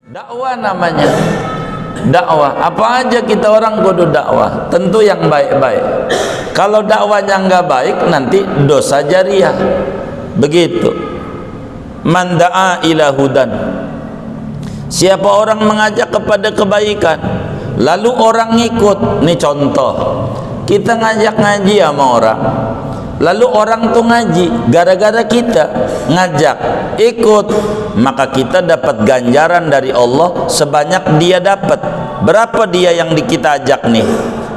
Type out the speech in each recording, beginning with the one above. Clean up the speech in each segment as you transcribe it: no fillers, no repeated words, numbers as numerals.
Dakwah namanya. Dakwah, apa aja kita orang kudu dakwah, tentu yang baik-baik. Kalau dakwanya enggak baik, nanti dosa jariah. Begitu. Man da'a ila hudan. Siapa orang mengajak kepada kebaikan, lalu orang ngikut. Ini contoh. Kita ngajak ngaji sama orang, lalu orang tuh ngaji gara-gara kita ngajak ikut, maka kita dapat ganjaran dari Allah sebanyak dia dapat. Berapa dia yang kita ajak nih?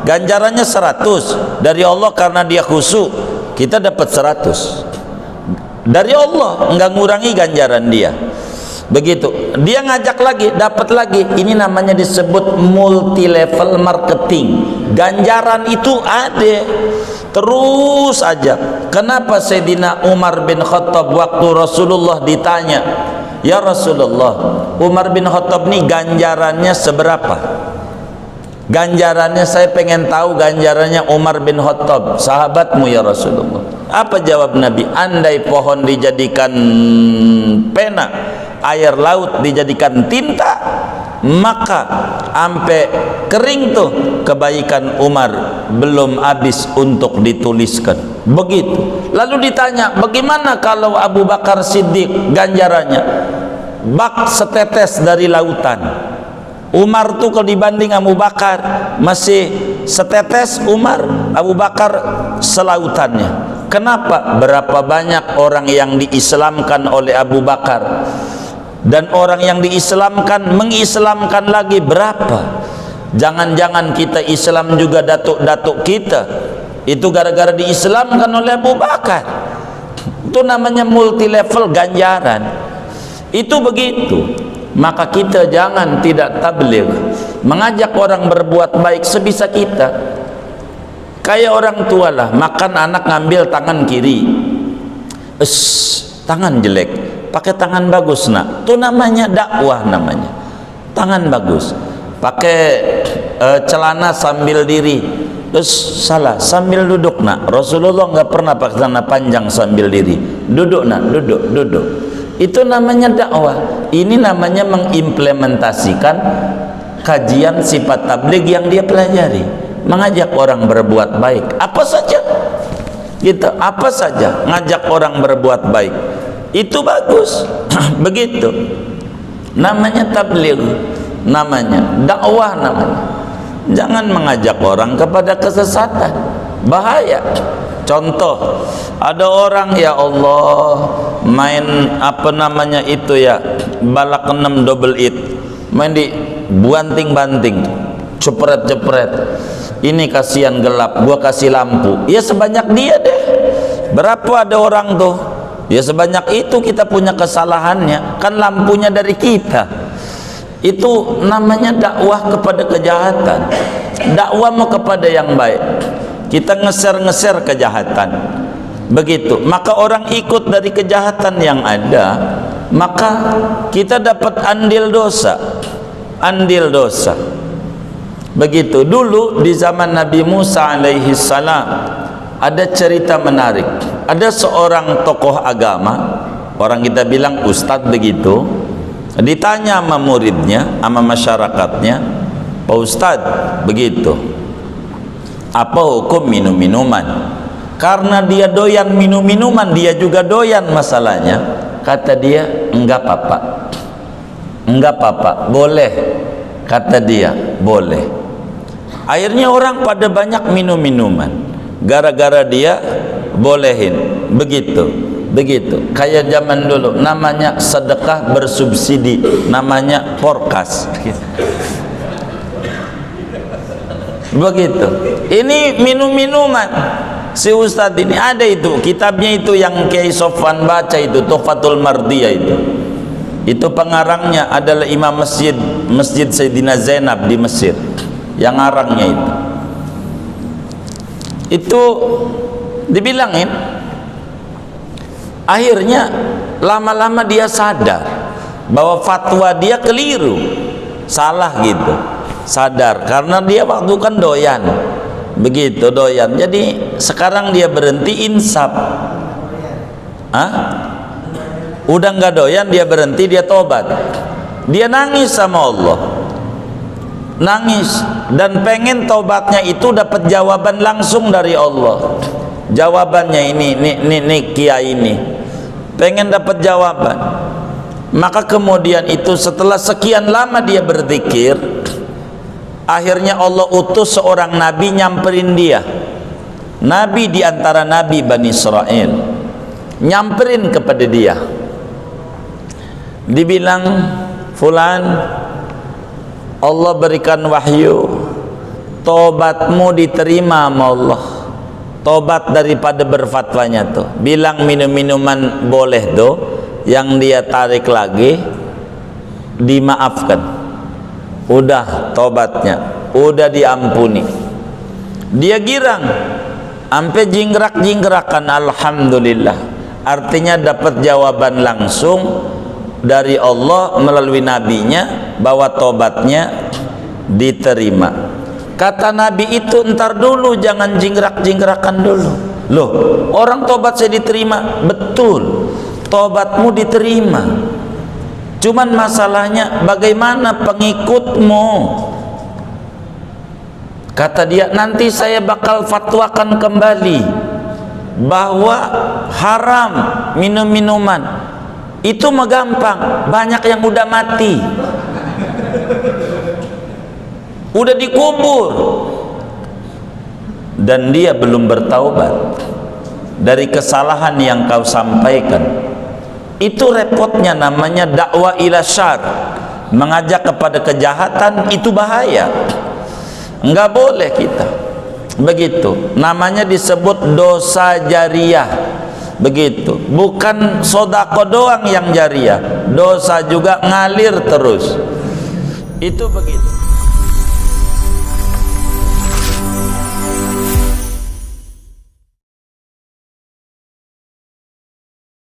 Ganjarannya 100 dari Allah karena dia khusyuk, kita dapat 100 dari Allah, enggak ngurangi ganjaran dia. Begitu, dia ngajak lagi, dapat lagi. Ini namanya disebut multi level marketing. Ganjaran itu ada terus aja. Kenapa Sayyidina Umar bin Khattab waktu Rasulullah ditanya, ya Rasulullah, Umar bin Khattab ini ganjarannya seberapa? Ganjarannya, saya pengen tahu ganjarannya Umar bin Khattab, sahabatmu ya Rasulullah. Apa jawab Nabi? Andai pohon dijadikan pena, air laut dijadikan tinta, maka sampai kering tuh kebaikan Umar belum habis untuk dituliskan. Begitu. Lalu ditanya, bagaimana kalau Abu Bakar Siddiq ganjarannya? Bak setetes dari lautan. Umar tuh kalau dibanding Abu Bakar masih setetes, Umar, Abu Bakar selautannya. Kenapa? Berapa banyak orang yang diislamkan oleh Abu Bakar, dan orang yang diislamkan mengislamkan lagi berapa? Jangan-jangan kita Islam juga datuk-datuk kita itu gara-gara diislamkan oleh Abu Bakar. Itu namanya multi level ganjaran. Itu begitu. Maka kita jangan tidak tabligh, mengajak orang berbuat baik sebisa kita. Kayak orang tua lah, makan anak ngambil tangan kiri, tangan jelek, pakai tangan bagus nak. Itu namanya dakwah namanya. Tangan bagus, pakai celana sambil diri, terus salah, sambil duduk nak. Rasulullah nggak pernah pakai celana panjang sambil diri. Duduk nak, duduk. Itu namanya dakwah. Ini namanya mengimplementasikan kajian sifat tabligh yang dia pelajari. Mengajak orang berbuat baik, apa saja gitu, apa saja ngajak orang berbuat baik itu bagus. Begitu namanya tabligh, namanya dakwah, namanya. Jangan mengajak orang kepada kesesatan, bahaya. Contoh, ada orang ya Allah main apa namanya itu ya, balak 6 double it, main di banting-banting, cepret-cepret. Ini kasihan gelap, gua kasih lampu. Ya sebanyak dia deh. Berapa ada orang tuh? Ya sebanyak itu kita punya kesalahannya. Kan lampunya dari kita. Itu namanya dakwah kepada kejahatan. Dakwah mau kepada yang baik. Kita ngeser-ngeser kejahatan. Begitu. Maka orang ikut dari kejahatan yang ada, maka kita dapat andil dosa. Andil dosa. Begitu. Dulu di zaman Nabi Musa alaihi salam ada cerita menarik. Ada seorang tokoh agama, orang kita bilang ustadz begitu, ditanya sama muridnya, sama masyarakatnya, Pak Ustadz begitu, apa hukum minum-minuman? Karena dia doyan minum-minuman, dia juga doyan masalahnya. Kata dia, enggak apa-apa, enggak apa-apa, boleh. Kata dia, boleh. Akhirnya orang pada banyak minum-minuman gara-gara dia bolehin. Begitu kayak zaman dulu namanya sedekah bersubsidi, namanya porkas. Begitu. Ini minum-minuman. Si Ustadz ini ada itu kitabnya itu yang Kiai Sofwan baca itu, Tuhfatul Mardiyah itu pengarangnya adalah imam masjid Sayyidina Zainab di Mesir, yang ngarangnya itu dibilangin. Akhirnya lama-lama dia sadar bahwa fatwa dia keliru, salah gitu, sadar karena dia waktu kan doyan, begitu doyan. Jadi sekarang dia berhenti insaf. Udah nggak doyan, dia berhenti, dia tobat. Dia nangis sama Allah, nangis, dan pengen taubatnya itu dapat jawaban langsung dari Allah. Jawabannya ini kiai ini pengen dapat jawaban. Maka kemudian itu setelah sekian lama dia berzikir, akhirnya Allah utus seorang nabi nyamperin dia, nabi di antara nabi Bani Israel, nyamperin kepada dia, dibilang, fulan, Allah berikan wahyu, tobatmu diterima sama Allah. Tobat daripada berfatwanya tuh, bilang minum-minuman boleh tuh, yang dia tarik lagi dimaafkan, udah tobatnya, udah diampuni. Dia girang sampai jingkrak-jingkrakan, alhamdulillah, artinya dapat jawaban langsung dari Allah melalui nabinya bahwa tobatnya diterima. Kata nabi itu, entar dulu, jangan jingkrak-jingkrakan dulu. Loh, orang tobat saya diterima, betul, tobatmu diterima, cuman masalahnya bagaimana pengikutmu. Kata dia, nanti saya bakal fatwakan kembali bahwa haram minum-minuman. Itu mah gampang, banyak yang udah mati, udah dikubur, dan dia belum bertaubat dari kesalahan yang kau sampaikan. Itu repotnya, namanya dakwah ila syar, mengajak kepada kejahatan. Itu bahaya, enggak boleh kita begitu. Namanya disebut dosa jariah, begitu. Bukan sodako doang yang jariah, dosa juga ngalir terus. Itu begitu.